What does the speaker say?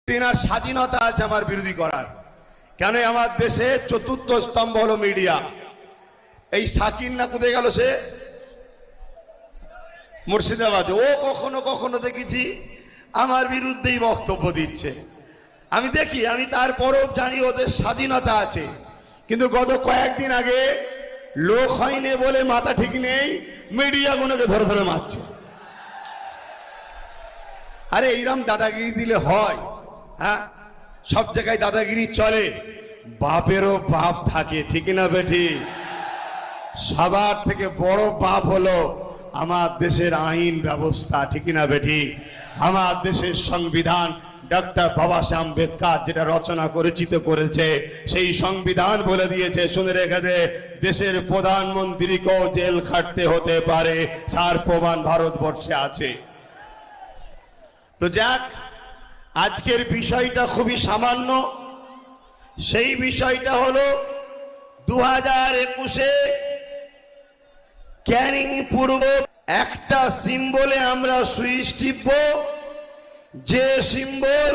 তিনার স্বাধীনতা আছে আমার বিরোধী করার। কেন? আমার দেশে চতুর্থ স্তম্ভ হলো মিডিয়া। এই সাকিন না কোথায় গেল? সে মুর্শিদাবাদে। ও কখনো কখনো দেখেছি আমার বিরুদ্ধেই বক্তব্য দিচ্ছে। আমি দেখি, আমি তারপরও জানি ওদের স্বাধীনতা আছে। কিন্তু গত কয়েকদিন আগে লোক হয়নি বলে, মাথা ঠিক নেই, মিডিয়াগুলোকে ধরে ধরে মারছে। আরে এইরকম দাদাগিরি দিলে হয়? হ্যাঁ, সব জায়গায় দাদাগিরি চলে, বাপেরও বাপ থাকে, ঠিক না বেঠি? সবার থেকে বড় বাপ হলো আমার দেশের আইন ব্যবস্থা, ঠিক না বেঠি? আমার দেশের সংবিধান ডক্টর বাবা সাহেব আম্বেদকর যেটা রচনা করেছে, সেই সংবিধান বলে দিয়েছে, শুনে রেখে দে, দেশের প্রধানমন্ত্রীকেও জেল খাটতে হতে পারে, তার প্রমাণ ভারতবর্ষে আছে। তো যাক, আজকের বিষয়টা খুবই সামান্য। সেই বিষয়টা হলো 2021-এ ক্যানিং পূর্ব একটা সিম্বলে আমরা সুইচ টিপব, যে সিম্বল